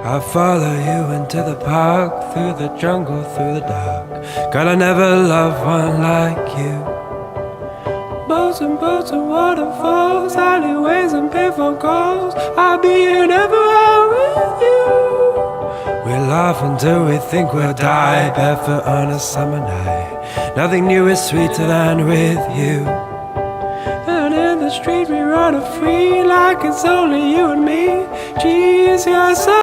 I'll follow you into the park, through the jungle, through the dark. Girl, I never loved one like you. Boats and waterfalls, alleyways and payphone calls. I'll be here everywhere with you. We laugh until we think we'll die, barefoot on a summer night. Nothing new is sweeter than with you. And in the street we run free, like it's only you and me. Geez, you're so